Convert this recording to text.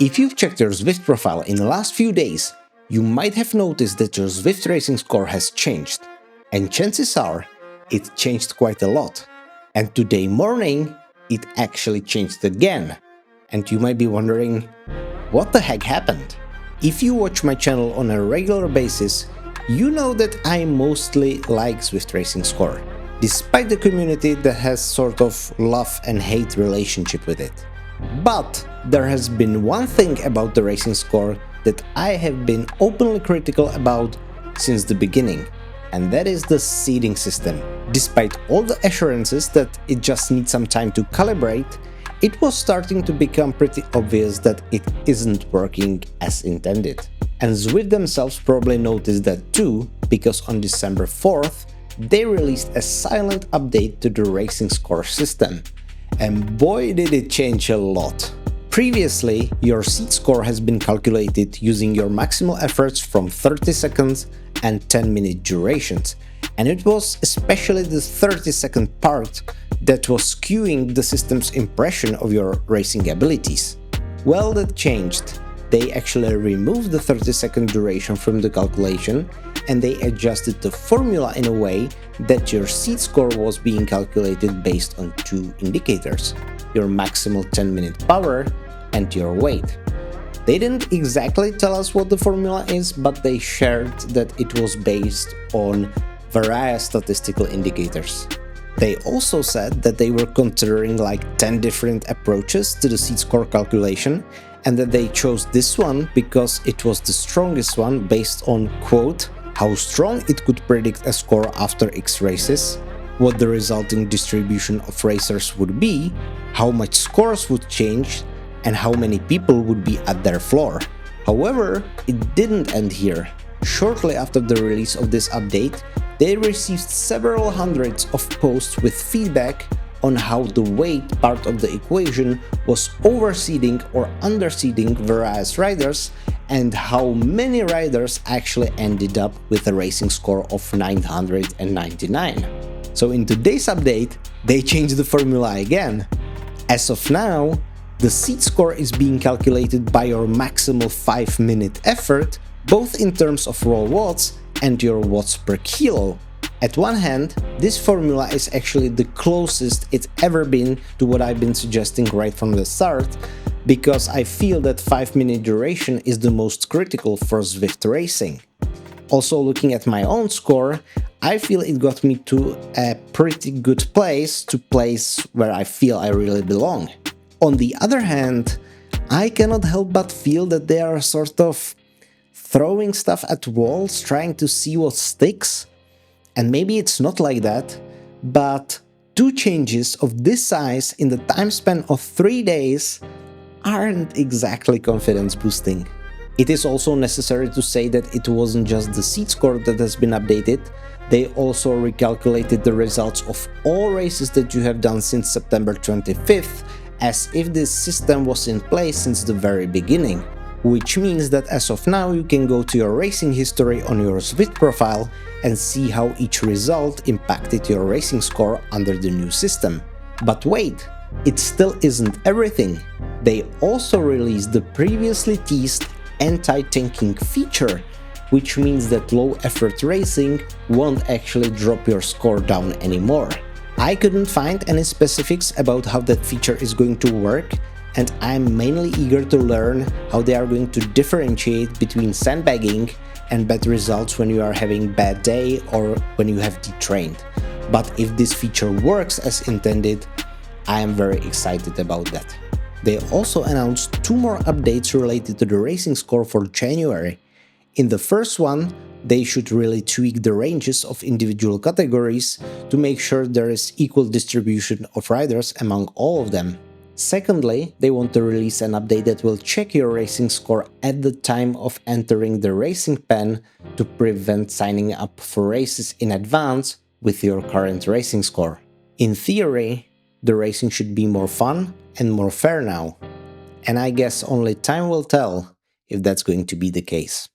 If you've checked your ZWIFT profile in the last few days, you might have noticed that your ZWIFT racing score has changed. And chances are, it changed quite a lot. And today morning, it actually changed again. And you might be wondering, what the heck happened? If you watch my channel on a regular basis, you know that I mostly like ZWIFT racing score, despite the community that has sort of love and hate relationship with it. But there has been one thing about the racing score that I have been openly critical about since the beginning, and that is the seeding system. Despite all the assurances that it just needs some time to calibrate, it was starting to become pretty obvious that it isn't working as intended. And ZWIFT themselves probably noticed that too, because on December 4th, they released a silent update to the racing score system. And boy did it change a lot. Previously, your seed score has been calculated using your maximal efforts from 30 seconds and 10-minute durations, and it was especially the 30-second part that was skewing the system's impression of your racing abilities. Well, that changed. They actually removed the 30-second duration from the calculation, and they adjusted the formula in a way that your seed score was being calculated based on two indicators: your maximal 10-minute power and your weight. They didn't exactly tell us what the formula is, but they shared that it was based on various statistical indicators. They also said that they were considering like 10 different approaches to the seed score calculation, and that they chose this one because it was the strongest one based on, quote, how strong it could predict a score after X races, what the resulting distribution of racers would be, how much scores would change, and how many people would be at their floor. However, it didn't end here. Shortly after the release of this update, they received several hundreds of posts with feedback on how the weight part of the equation was overseeding or underseeding various riders, and how many riders actually ended up with a racing score of 999. So in today's update, they changed the formula again. As of now, the seed score is being calculated by your maximal 5-minute effort, both in terms of raw watts and your watts per kilo. At one hand, this formula is actually the closest it's ever been to what I've been suggesting right from the start, because I feel that 5-minute duration is the most critical for ZWIFT racing. Also, looking at my own score, I feel it got me to a pretty good place where I feel I really belong. On the other hand, I cannot help but feel that they are sort of throwing stuff at walls, trying to see what sticks. And maybe it's not like that, but two changes of this size in the time span of 3 days aren't exactly confidence boosting. It is also necessary to say that it wasn't just the seed score that has been updated. They also recalculated the results of all races that you have done since September 25th, as if this system was in place since the very beginning. Which means that as of now you can go to your racing history on your ZWIFT profile and see how each result impacted your racing score under the new system. But wait, it still isn't everything. They also released the previously teased anti-tanking feature, which means that low-effort racing won't actually drop your score down anymore. I couldn't find any specifics about how that feature is going to work, and I'm mainly eager to learn how they are going to differentiate between sandbagging and bad results when you are having bad day or when you have detrained. But if this feature works as intended, I am very excited about that. They also announced 2 more updates related to the racing score for January. In the first one, they should really tweak the ranges of individual categories to make sure there is equal distribution of riders among all of them. Secondly, they want to release an update that will check your racing score at the time of entering the racing pen to prevent signing up for races in advance with your current racing score. In theory, the racing should be more fun and more fair now. And I guess only time will tell if that's going to be the case.